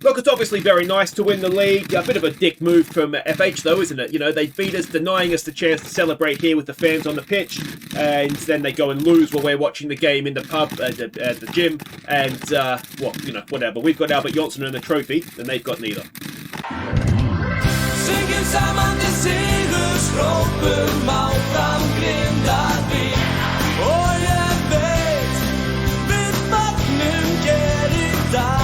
Look, it's obviously very nice to win the league. A bit of a dick move from FH, though, isn't it? You know, they beat us, denying us the chance to celebrate here with the fans on the pitch, and then they go and lose while we're watching the game in the pub, at the gym, and, well, you know, whatever. We've got Albert Johnson and a trophy, and they've got neither. Synger sammen til segerstråpen Malta Grindavik. Og jeg vet, mitt magnum ger I dag.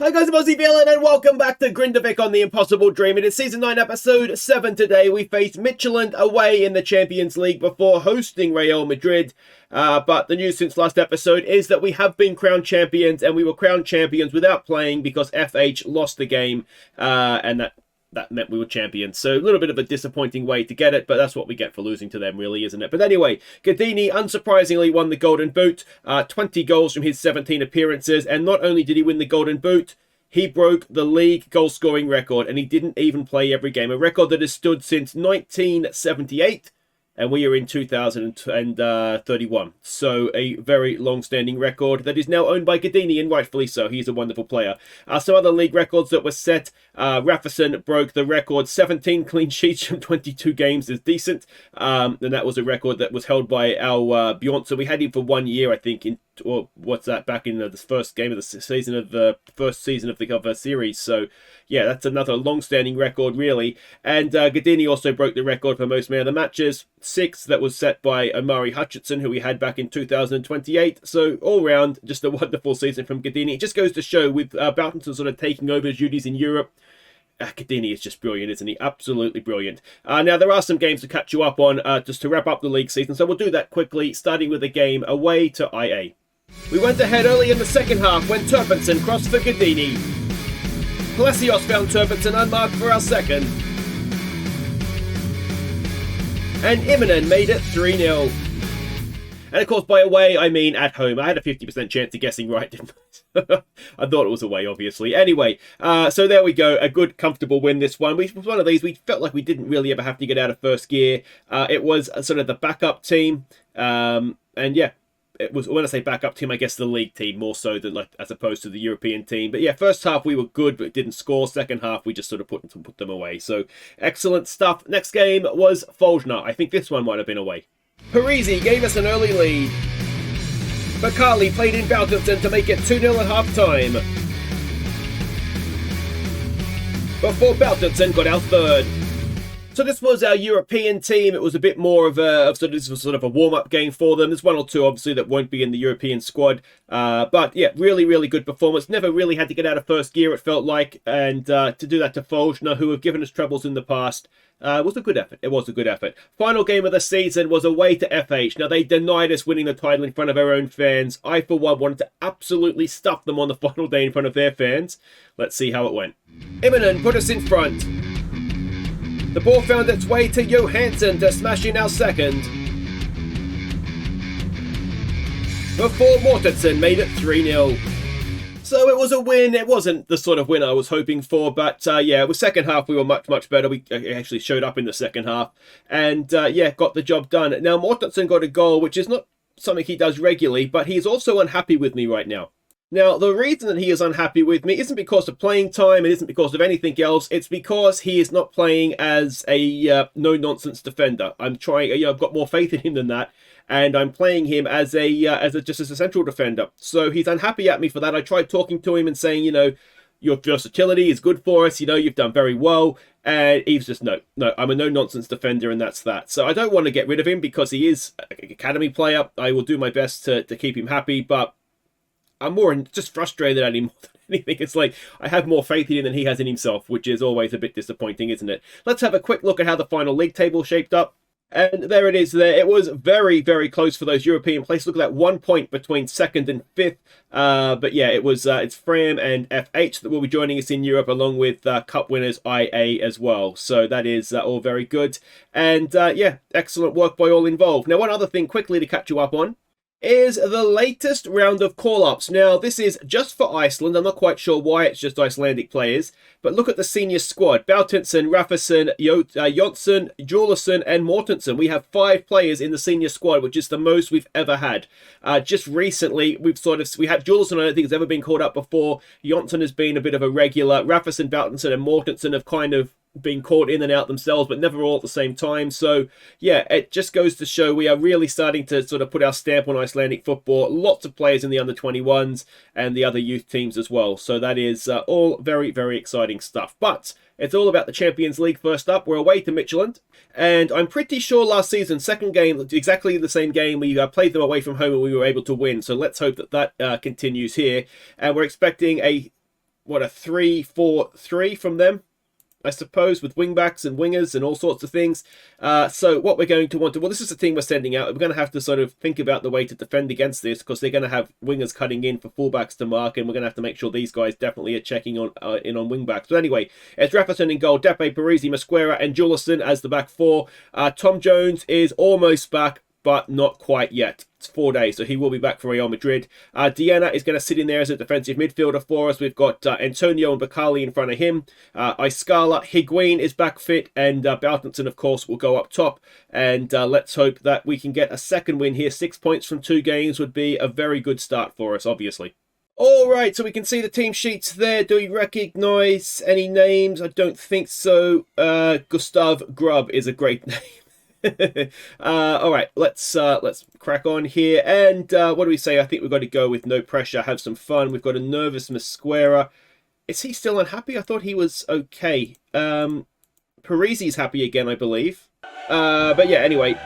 Hi guys, I'm Aussie and welcome back to Grindavik on the Impossible Dream. It is Season 9, Episode 7 today. We face Midtjylland away in the Champions League before hosting Real Madrid. But the news since last episode is that we have been crowned champions, and we were crowned champions without playing because FH lost the game, and that meant we were champions. So a little bit of a disappointing way to get it, but that's what we get for losing to them, really, isn't it? But anyway, Gadini unsurprisingly won the Golden Boot, 20 goals from his 17 appearances, and not only did he win the Golden Boot, he broke the league goal-scoring record, and he didn't even play every game, a record that has stood since 1978. And we are in 2031. So a very long-standing record that is now owned by Gadini, and rightfully so. He's a wonderful player. Some other league records that were set. Rafferson broke the record. 17 clean sheets from 22 games is decent. And that was a record that was held by our Bjornsson. We had him for 1 year, I think, back in the first game of the season of the first season of the series. So yeah, that's another long-standing record, really. And Gadini also broke the record for most man of the matches, 6 that was set by Omari Hutchinson, who we had back in 2028. So all round, just a wonderful season from Gadini. It just goes to show, with Boughtonson sort of taking over his duties in Europe, Gadini is just brilliant, isn't he? Absolutely brilliant. Now, there are some games to catch you up on just to wrap up the league season, so we'll do that quickly, starting with a game away to IA. We went ahead early in the second half when Turpinson crossed for Gadini. Palacios found Turpinson unmarked for our second. And Immonen made it 3-0. And of course, by away, I mean at home. I had a 50% chance of guessing right, didn't I? I thought it was away, obviously. Anyway, so there we go. A good, comfortable win, this one. It was one of these, we felt like we didn't really ever have to get out of first gear. It was sort of the backup team. And yeah, it was, when I say backup team, I guess the league team more so than as opposed to the European team. But yeah, first half we were good, but didn't score. Second half we just sort of put them away. So excellent stuff. Next game was Folgner. I think this one might have been away. Parisi gave us an early lead. Bakali played in Boughtonson to make it 2-0 at half time, before Boughtonson got our third. So this was our European team. It was a bit more of this was sort of a warm-up game for them. There's one or two, obviously, that won't be in the European squad. But yeah, really, really good performance. Never really had to get out of first gear, it felt like. And to do that to Folgner, who have given us troubles in the past, was a good effort. It was a good effort. Final game of the season was away to FH. Now, they denied us winning the title in front of our own fans. I, for one, wanted to absolutely stuff them on the final day in front of their fans. Let's see how it went. Immonen put us in front. The ball found its way to Johansson to smash in our second, before Mortensen made it 3-0. So it was a win. It wasn't the sort of win I was hoping for, but yeah, it was second half we were much, much better. We actually showed up in the second half and yeah, got the job done. Now, Mortensen got a goal, which is not something he does regularly, but he's also unhappy with me right now. Now, the reason that he is unhappy with me isn't because of playing time, it isn't because of anything else, it's because he is not playing as a no-nonsense defender. I'm trying, I've got more faith in him than that, and I'm playing him as just as a central defender. So he's unhappy at me for that. I tried talking to him and saying, you know, your versatility is good for us, you know, you've done very well, and he's just, no, I'm a no-nonsense defender, and that's that. So I don't want to get rid of him because he is an academy player. I will do my best to keep him happy, but I'm more just frustrated at him more than anything. It's like I have more faith in him than he has in himself, which is always a bit disappointing, isn't it? Let's have a quick look at how the final league table shaped up. And there it is there. It was very, very close for those European places. Look at that, 1 point between second and fifth. But yeah, it's Fram and FH that will be joining us in Europe, along with Cup winners IA as well. So that is all very good. And yeah, excellent work by all involved. Now, one other thing quickly to catch you up on is the latest round of call-ups. Now, this is just for Iceland. I'm not quite sure why it's just Icelandic players, but look at the senior squad. Bautinsson, Rafferson, Jonsson, Juleson, and Mortensen. We have 5 players in the senior squad, which is the most we've ever had. Just recently, we had Juleson, I don't think has ever been called up before. Jonsson has been a bit of a regular. Rafferson, Bautinsson, and Mortensen have kind of been caught in and out themselves, but never all at the same time. So yeah, it just goes to show we are really starting to sort of put our stamp on Icelandic football. Lots of players in the under-21s and the other youth teams as well. So that is all very, very exciting stuff. But it's all about the Champions League first up. We're away to Midtjylland, and I'm pretty sure last season, second game, exactly the same game, we played them away from home and we were able to win. So let's hope that that continues here. And we're expecting a 3-4-3 from them, I suppose, with wingbacks and wingers and all sorts of things. So what we're going to want to... Well, this is the team we're sending out. We're going to have to sort of think about the way to defend against this, because they're going to have wingers cutting in for fullbacks to mark, and we're going to have to make sure these guys definitely are checking on in on wingbacks. But anyway, it's Rafferson in goal, Depe, Parisi, Mosquera, and Juleson as the back 4. Tom Jones is almost back, but not quite yet. It's 4 days, so he will be back for Real Madrid. Diana is going to sit in there as a defensive midfielder for us. We've got Antonio and Bacali in front of him. Iskala, Higuain is back fit, and Bautinsson, of course, will go up top. And let's hope that we can get a second win here. 6 points from 2 games would be a very good start for us, obviously. All right, so we can see the team sheets there. Do we recognise any names? I don't think so. Gustav Grubb is a great name. All right, let's crack on here. And what do we say? I think we've got to go with no pressure, have some fun. We've got a nervous Mosquera. Is he still unhappy? I thought he was okay. Parisi's happy again, I believe. But yeah, anyway,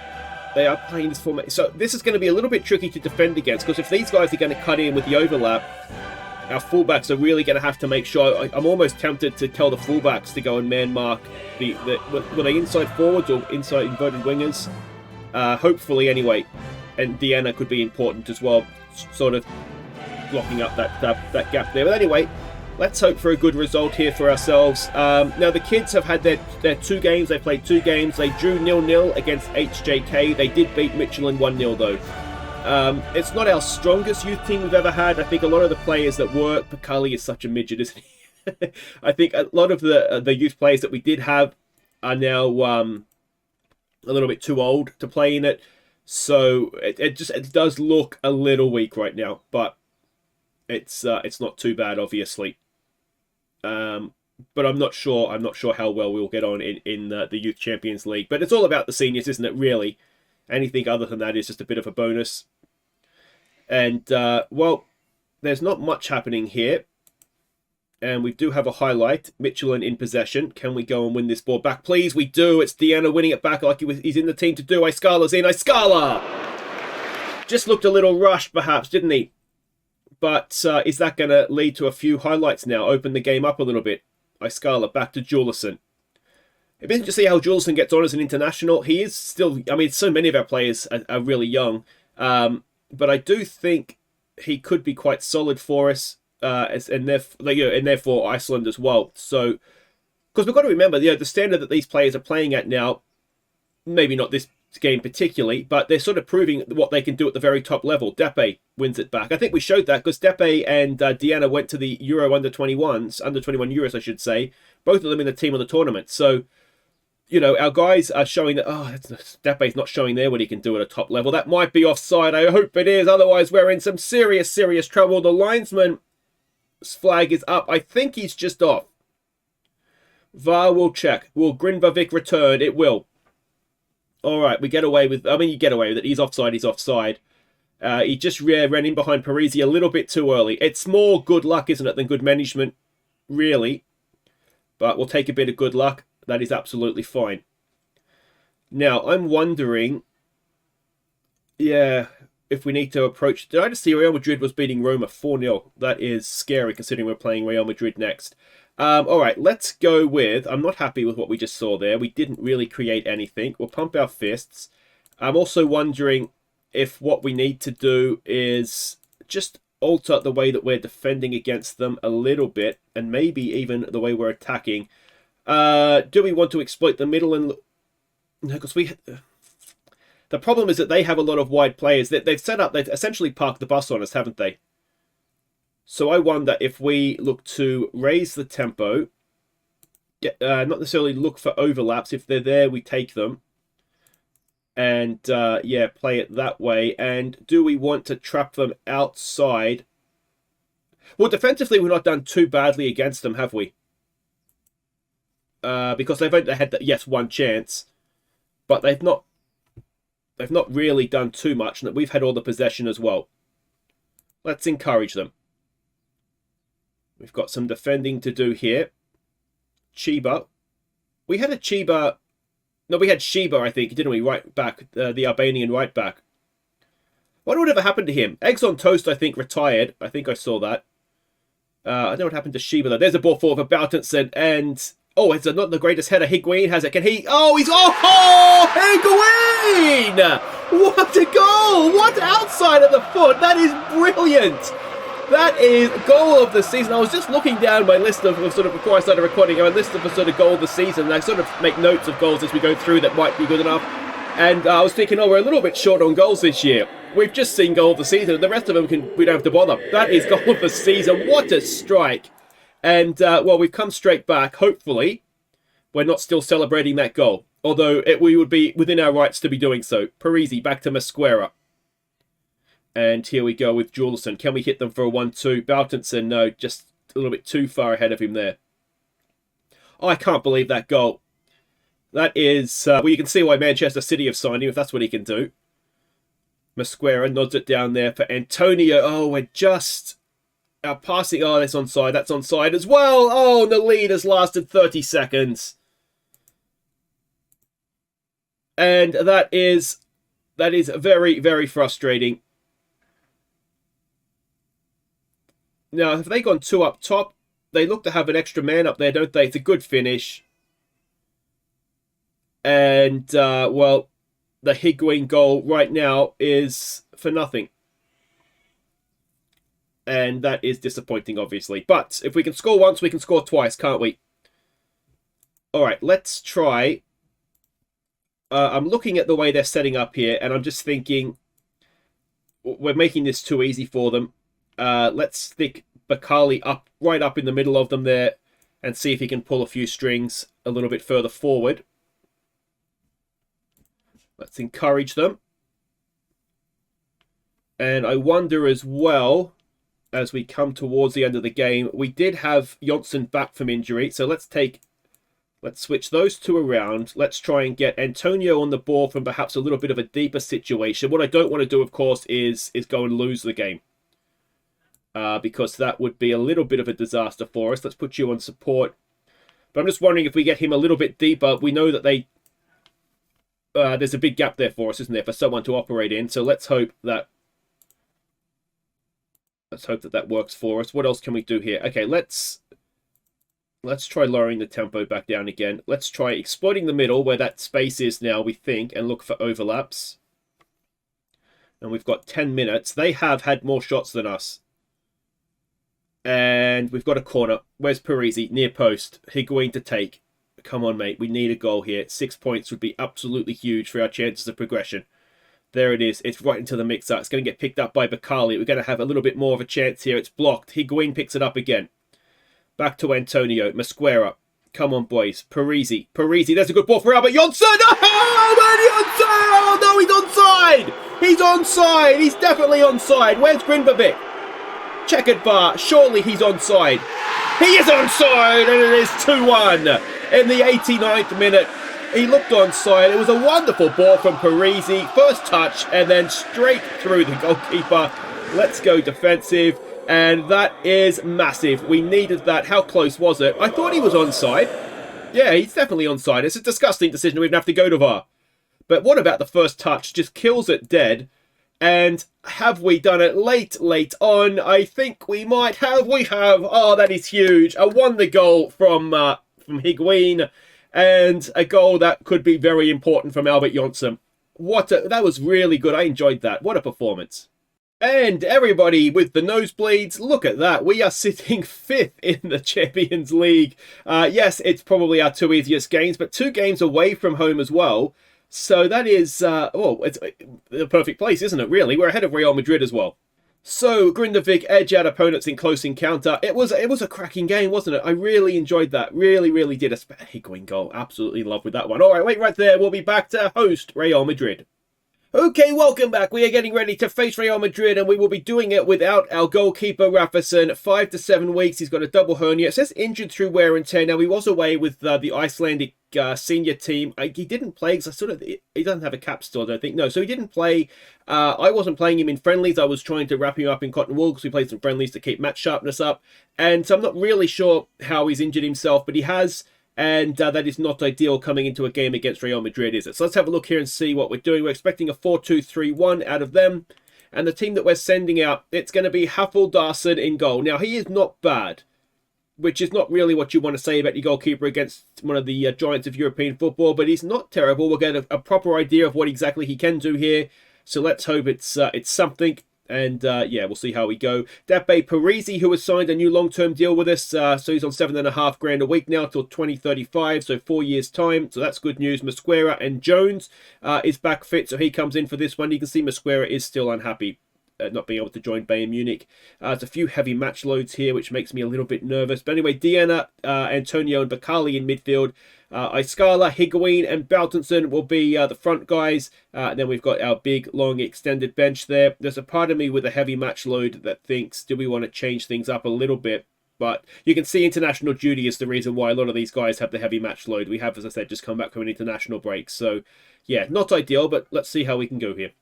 they are playing this format. So this is going to be a little bit tricky to defend against, because if these guys are going to cut in with the overlap, our fullbacks are really going to have to make sure. I'm almost tempted to tell the fullbacks to go and man mark were they inside forwards or inside inverted wingers? Hopefully, anyway. And Diana could be important as well, sort of blocking up that gap there. But anyway, let's hope for a good result here for ourselves. Now, the kids have had their 2 games. They played 2 games. They drew 0-0 against HJK. They did beat Midtjylland 1-0 though. It's not our strongest youth team we've ever had. I think a lot of the players that work, Bacali is such a midget, isn't he? I think a lot of the youth players that we did have are now a little bit too old to play in it. So it does look a little weak right now, but it's not too bad, obviously. But I'm not sure how well we'll get on in the Youth Champions League. But it's all about the seniors, isn't it, really? Anything other than that is just a bit of a bonus. And, well, there's not much happening here. And we do have a highlight. Midtjylland in possession. Can we go and win this ball back? Please, we do. It's Diana winning it back like he's in the team to do. Iskala's in. Iskala! Just looked a little rushed, perhaps, didn't he? But is that going to lead to a few highlights now? Open the game up a little bit. Iskala back to Juleson. It'd be interesting to see how Juleson gets on as an international. He is still... I mean, so many of our players are really young. But I do think he could be quite solid for us, and therefore Iceland as well. So, because we've got to remember, the standard that these players are playing at now, maybe not this game particularly, but they're sort of proving what they can do at the very top level. Depe wins it back. I think we showed that because Depe and Diana went to the Euro under-21s, under-21 Euros, I should say. Both of them in the team of the tournament. So, our guys are showing that, Depe's not showing there what he can do at a top level. That might be offside. I hope it is. Otherwise, we're in some serious, serious trouble. The linesman's flag is up. I think he's just off. VAR will check. Will Grindavik return? It will. All right, we get away with... you get away with it. He's offside. He's offside. He just ran in behind Parisi a little bit too early. It's more good luck, isn't it, than good management, really. But we'll take a bit of good luck. That is absolutely fine. Now, I'm wondering, if we need to approach... Did I just see Real Madrid was beating Roma 4-0? That is scary, considering we're playing Real Madrid next. All right, let's go with... I'm not happy with what we just saw there. We didn't really create anything. We'll pump our fists. I'm also wondering if what we need to do is just alter the way that we're defending against them a little bit, and maybe even the way we're attacking. Do we want to exploit the middle and... Because The problem is that they have a lot of wide players. They've essentially parked the bus on us, haven't they? So I wonder if we look to raise the tempo, not necessarily look for overlaps. If they're there, we take them. And, yeah, play it that way. And do we want to trap them outside? Well, defensively, we've not done too badly against them, have we? Because they've only had, yes, one chance. But they've not really done too much. And we've had all the possession as well. Let's encourage them. We've got some defending to do here. Chiba. We had a Chiba... No, we had Sheba, I think, didn't we? Right back, the Albanian right back. Wonder whatever happened to him. Eggs on Toast, I think, retired. I think I saw that. I don't know what happened to Sheba, though. There's a ball forward for Boutenson, and... Oh, it's not the greatest header. Higuain has it. Can he... Oh, he's... Oh, Higuain! What a goal! What outside of the foot! That is brilliant! That is goal of the season. I was just looking down my list of sort of, before I started recording, my list of the sort of goal of the season. And I sort of make notes of goals as we go through that might be good enough. And I was thinking, oh, we're a little bit short on goals this year. We've just seen goal of the season. The rest of them, we don't have to bother. That is goal of the season. What a strike. And, well, we've come straight back. Hopefully, we're not still celebrating that goal. Although we would be within our rights to be doing so. Parisi back to Mosquera. And here we go with Juleson. Can we hit them for a 1-2? Boutenson, no, just a little bit too far ahead of him there. Oh, I can't believe that goal. That is, well, you can see why Manchester City have signed him, if that's what he can do. Mosquera nods it down there for Antonio. Oh, we're just... Our passing... Oh, that's onside. That's onside as well. Oh, and the lead has lasted 30 seconds. And that is very, very frustrating. Now, have they gone 2 up top? They look to have an extra man up there, don't they? It's a good finish. And, well, the Higuain goal right now is for nothing. And that is disappointing, obviously. But if we can score once, we can score twice, can't we? All right, let's try. I'm looking at the way they're setting up here, and I'm just thinking we're making this too easy for them. Let's stick Bakali right up in the middle of them there and see if he can pull a few strings a little bit further forward. Let's encourage them. And I wonder as well, as we come towards the end of the game, we did have Jonsson back from injury. So let's switch those two around. Let's try and get Antonio on the ball from perhaps a little bit of a deeper situation. What I don't want to do, of course, is go and lose the game. Because that would be a little bit of a disaster for us. Let's put you on support. But I'm just wondering if we get him a little bit deeper. We know that there's a big gap there for us, isn't there, for someone to operate in. So let's hope that that works for us. What else can we do here? Okay, let's try lowering the tempo back down again. Let's try exploiting the middle where that space is now, we think, and look for overlaps. And we've got 10 minutes. They have had more shots than us. And we've got a corner. Where's Parisi? Near post. Higuain to take. Come on, mate. We need a goal here. 6 points would be absolutely huge for our chances of progression. There it is. It's right into the mixer. It's going to get picked up by Bakali. We're going to have a little bit more of a chance here. It's blocked. Higuain picks it up again. Back to Antonio. Mosquera. Come on, boys. Parisi. There's a good ball for Albert Jonsson. Oh, no, he's onside. He's onside. He's definitely onside. Where's Grindavik? Checkered bar. Surely he's onside. He is onside, and it is 2-1 in the 89th minute. He looked onside. It was a wonderful ball from Parisi. First touch, and then straight through the goalkeeper. Let's go defensive, and that is massive. We needed that. How close was it? I thought he was onside. Yeah, he's definitely onside. It's a disgusting decision. We'd have to go to VAR. But what about the first touch? Just kills it dead. And have we done it late on? I think we might have. We have. Oh, that is huge. I won the goal from Higuain, and a goal that could be very important from Albert Jonsson. That was really good. I enjoyed that. What a performance. And everybody with the nosebleeds, look at that. We are sitting 5th in the Champions League. Yes, it's probably our 2 easiest games, but 2 games away from home as well. So that is, it's the perfect place, isn't it, really? We're ahead of Real Madrid as well. So, Grindavik edge out opponents in close encounter. It was a cracking game, wasn't it? I really enjoyed that. Really did. A Higuain goal. Absolutely in love with that one. All right, wait right there. We'll be back to host Real Madrid. Okay, welcome back. We are getting ready to face Real Madrid, and we will be doing it without our goalkeeper, Rafason. 5 to 7 weeks. He's got a double hernia. It says injured through wear and tear. Now, he was away with the Icelandic senior team. He didn't play because he doesn't have a cap still, I don't think. No, so he didn't play. I wasn't playing him in friendlies. I was trying to wrap him up in cotton wool because we played some friendlies to keep match sharpness up. And so I'm not really sure how he's injured himself, but he has. And that is not ideal coming into a game against Real Madrid, is it? So let's have a look here and see what we're doing. We're expecting a 4-2-3-1 out of them. And the team that we're sending out, it's going to be Hafaldarsson in goal. Now, he is not bad, which is not really what you want to say about your goalkeeper against one of the giants of European football, but he's not terrible. We'll get a proper idea of what exactly he can do here. So let's hope it's something. And, we'll see how we go. Depe Parisi, who has signed a new long-term deal with us. So he's on $7.5 a week now till 2035, so 4 years' time. So that's good news. Mosquera and Jones is back fit, so he comes in for this one. You can see Mosquera is still unhappy at not being able to join Bayern Munich. There's a few heavy match loads here, which makes me a little bit nervous. But anyway, Diana, Antonio, and Bakali in midfield. Iskala, Higuain, and Baltinson will be the front guys. And then we've got our big, long, extended bench there. There's a part of me with a heavy match load that thinks, do we want to change things up a little bit? But you can see international duty is the reason why a lot of these guys have the heavy match load. We have, as I said, just come back from an international break. So, yeah, not ideal, but let's see how we can go here.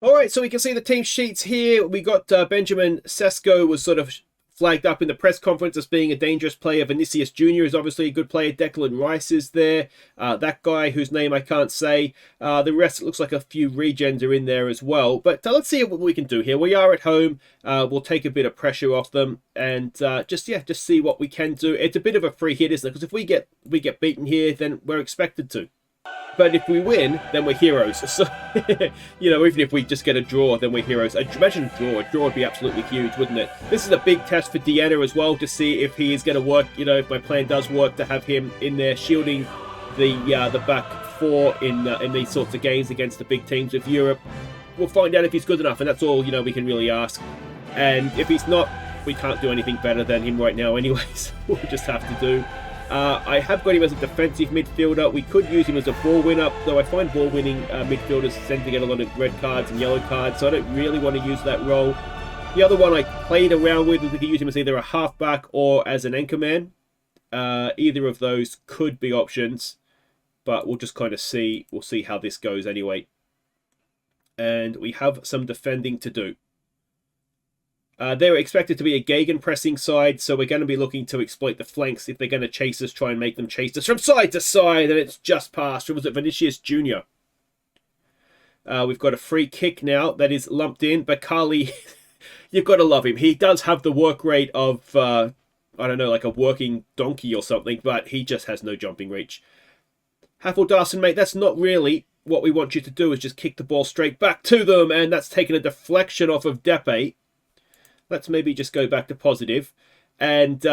All right, so we can see the team sheets here. We got Benjamin Sesko was sort of flagged up in the press conference as being a dangerous player. Vinicius Jr. is obviously a good player. Declan Rice is there. That guy whose name I can't say. The rest, it looks like a few regens are in there as well. But let's see what we can do here. We are at home. We'll take a bit of pressure off them and just see what we can do. It's a bit of a free hit, isn't it? Because if we get beaten here, then we're expected to. But if we win, then we're heroes. So, even if we just get a draw, then we're heroes. Imagine a draw. A draw would be absolutely huge, wouldn't it? This is a big test for Diana as well to see if he is going to work, if my plan does work to have him in there shielding the back four in these sorts of games against the big teams of Europe. We'll find out if he's good enough, and that's all, we can really ask. And if he's not, we can't do anything better than him right now anyways. We'll just have to do. I have got him as a defensive midfielder. We could use him as a ball winner, though I find ball winning midfielders tend to get a lot of red cards and yellow cards, so I don't really want to use that role. The other one I played around with, we could use him as either a halfback or as an anchor man. Either of those could be options, but we'll just kind of see. We'll see how this goes anyway. And we have some defending to do. They're expected to be a gegenpressing side, so we're going to be looking to exploit the flanks if they're going to chase us, try and make them chase us from side to side, and it's just past. Or was it Vinicius Jr.? We've got a free kick now that is lumped in. Bakali, you've got to love him. He does have the work rate of, I don't know, like a working donkey or something, but he just has no jumping reach. Hafaldarsson, mate, that's not really what we want you to do, is just kick the ball straight back to them, and that's taken a deflection off of Depe. Let's maybe just go back to positive. And,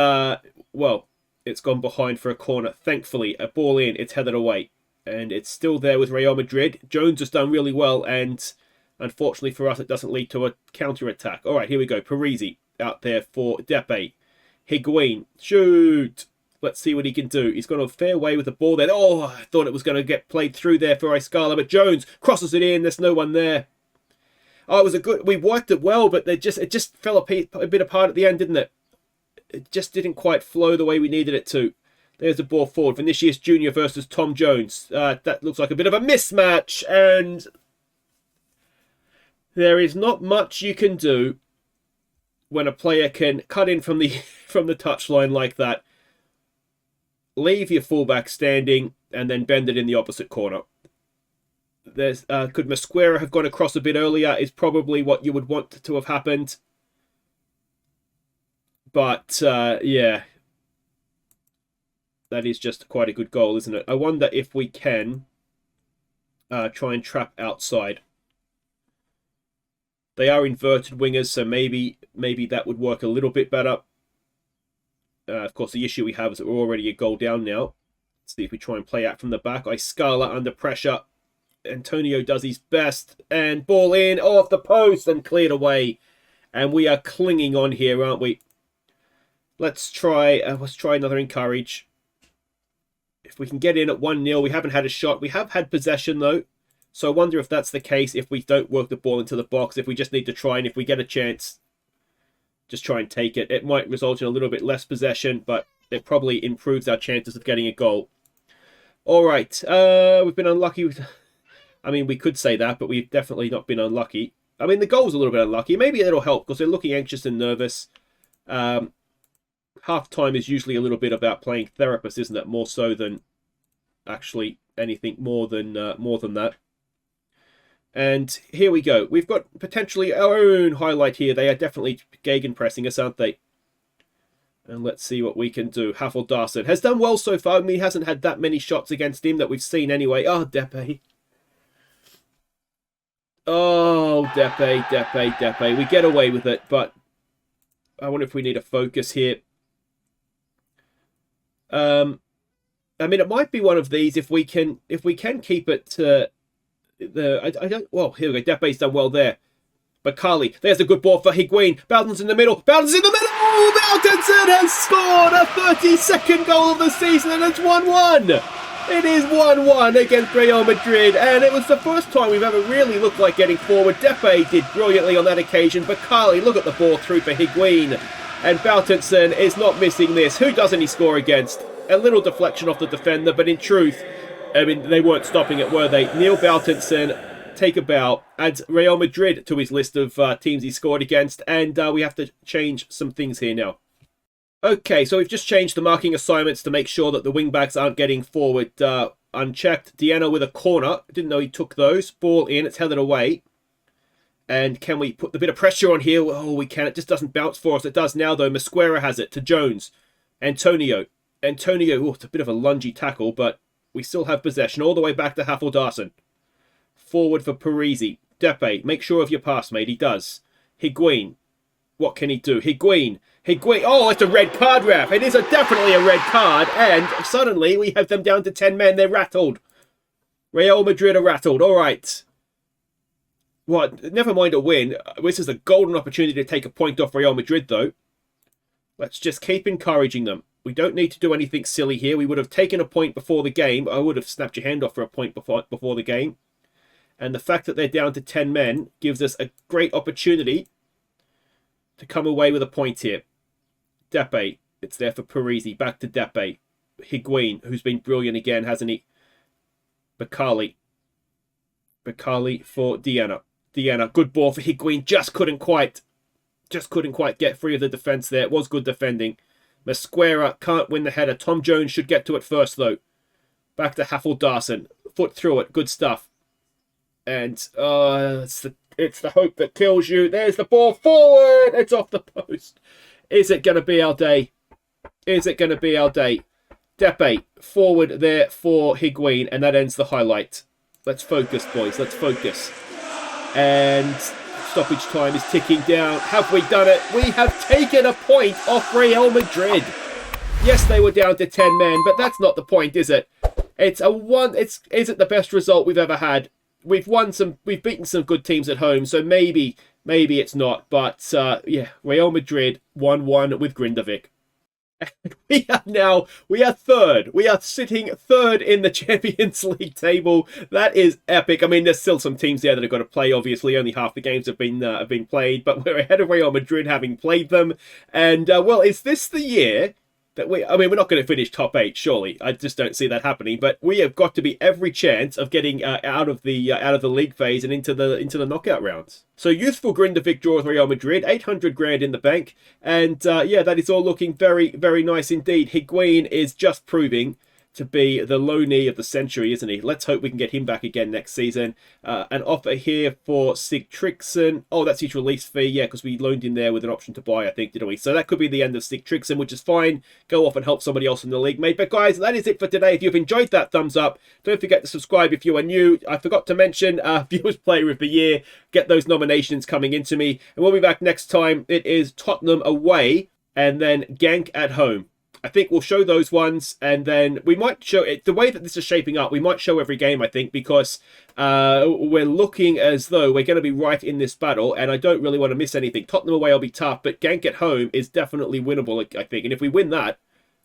it's gone behind for a corner. Thankfully, a ball in, it's headed away. And it's still there with Real Madrid. Jones has done really well, and unfortunately for us, it doesn't lead to a counter-attack. All right, here we go. Parisi out there for Depe. Higuain, shoot! Let's see what he can do. He's gone a fair way with the ball there. Oh, I thought it was going to get played through there for Iskala, but Jones crosses it in. There's no one there. Oh, it was we worked it well, but it just fell a bit apart at the end, didn't it? It just didn't quite flow the way we needed it to. There's the ball forward. Vinicius Jr. versus Tom Jones. That looks like a bit of a mismatch, and there is not much you can do when a player can cut in from the touchline like that, leave your fullback standing, and then bend it in the opposite corner. There's could Mosquera have gone across a bit earlier is probably what you would want to have happened. But, yeah. That is just quite a good goal, isn't it? I wonder if we can try and trap outside. They are inverted wingers, so maybe that would work a little bit better. Of course, the issue we have is that we're already a goal down now. Let's see if we try and play out from the back. Iskala under pressure. Antonio does his best, and ball in off the post and cleared away. And we are clinging on here, aren't we? Let's try another encourage. If we can get in at 1-0, we haven't had a shot. We have had possession, though. So I wonder if that's the case, if we don't work the ball into the box, if we just need to try, and if we get a chance, just try and take it. It might result in a little bit less possession, but it probably improves our chances of getting a goal. All right, we've been unlucky. I mean, we could say that, but we've definitely not been unlucky. I mean, the goal's a little bit unlucky. Maybe it'll help because they're looking anxious and nervous. Half-time is usually a little bit about playing therapist, isn't it? More so than actually anything more than that. And here we go. We've got potentially our own highlight here. They are definitely gegenpressing us, aren't they? And let's see what we can do. Haffeldarsen has done well so far. I mean, he hasn't had that many shots against him that we've seen anyway. Oh, Depe. Oh, Depe. We get away with it, but I wonder if we need a focus here. I mean, it might be one of these if we can keep it to well, here we go. Depe's done well there. But Carly, there's a good ball for Higuain. Bowden's in the middle. Oh, Bowdenson has scored a 32nd goal of the season, and it's 1-1. It is 1-1 against Real Madrid, and it was the first time we've ever really looked like getting forward. Depe did brilliantly on that occasion, but Carly, look at the ball through for Higuain. And Boutenson is not missing this. Who doesn't he score against? A little deflection off the defender, but in truth, I mean, they weren't stopping it, were they? Neil Boutenson, take a bow, adds Real Madrid to his list of teams he scored against, and we have to change some things here now. Okay, so we've just changed the marking assignments to make sure that the wing-backs aren't getting forward unchecked. Diana with a corner. Didn't know he took those. Ball in, it's headed away. And can we put a bit of pressure on here? Oh, we can. It just doesn't bounce for us. It does now, though. Mosquera has it to Jones. Antonio, oh, it's a bit of a lungy tackle, but we still have possession all the way back to Haffeldarsen. Forward for Parisi. Depe, make sure of your pass, mate. He does. Higuain, what can he do? Higuain. Oh, it's a red card, ref. It is definitely a red card, and suddenly we have them down to 10 men. They're rattled. Real Madrid are rattled. All right. What? Never mind a win. This is a golden opportunity to take a point off Real Madrid, though. Let's just keep encouraging them. We don't need to do anything silly here. We would have taken a point before the game. I would have snapped your hand off for a point before the game. And the fact that they're down to 10 men gives us a great opportunity to come away with a point here. Depe, it's there for Parisi. Back to Depe. Higuain, who's been brilliant again, hasn't he? Bakali for Diana. Good ball for Higuain. Just couldn't quite get free of the defence there. It was good defending. Mosquera can't win the header. Tom Jones should get to it first, though. Back to Haffeldarsen. Foot through it. Good stuff. And it's the hope that kills you. There's the ball forward. It's off the post. Is it going to be our day? Depe forward there for Higuain, and that ends the highlight. Let's focus, boys. Let's focus. And stoppage time is ticking down. Have we done it? We have taken a point off Real Madrid. Yes, they were down to 10 men, but that's not the point, is it? Is it the best result we've ever had? We've beaten some good teams at home, so maybe it's not. But yeah, Real Madrid 1-1 with Grindavik. We are third. We are sitting third in the Champions League table. That is epic. I mean, there's still some teams there that have got to play. Obviously, only half the games have been played, but we're ahead of Real Madrid having played them. And well, is this the year that we're not going to finish top 8, surely. I just don't see that happening. But we have got to be every chance of getting out of the league phase and into the knockout rounds. So youthful Grindavik draws Real Madrid, 800 grand in the bank, and yeah, that is all looking very, very nice indeed. Higuain is just proving to be the low knee of the century, isn't he? Let's hope we can get him back again next season. An offer here for Sigtryggsson. Oh, that's his release fee. Yeah, because we loaned him there with an option to buy, I think, didn't we? So that could be the end of Sigtryggsson, which is fine. Go off and help somebody else in the league, mate. But guys, that is it for today. If you've enjoyed that, thumbs up. Don't forget to subscribe if you are new. I forgot to mention Viewers Player of the Year. Get those nominations coming into me. And we'll be back next time. It is Tottenham away and then Genk at home. I think we'll show those ones, and then we might show it. The way that this is shaping up, we might show every game, I think, because we're looking as though we're going to be right in this battle, and I don't really want to miss anything. Tottenham away will be tough, but Genk at home is definitely winnable, I think. And if we win that,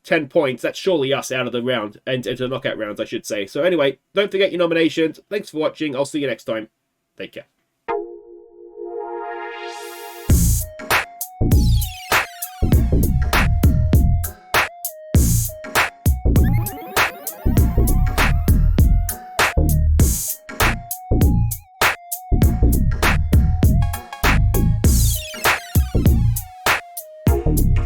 10 points, that's surely us out of the round, and into the knockout rounds, I should say. So anyway, don't forget your nominations. Thanks for watching. I'll see you next time. Take care.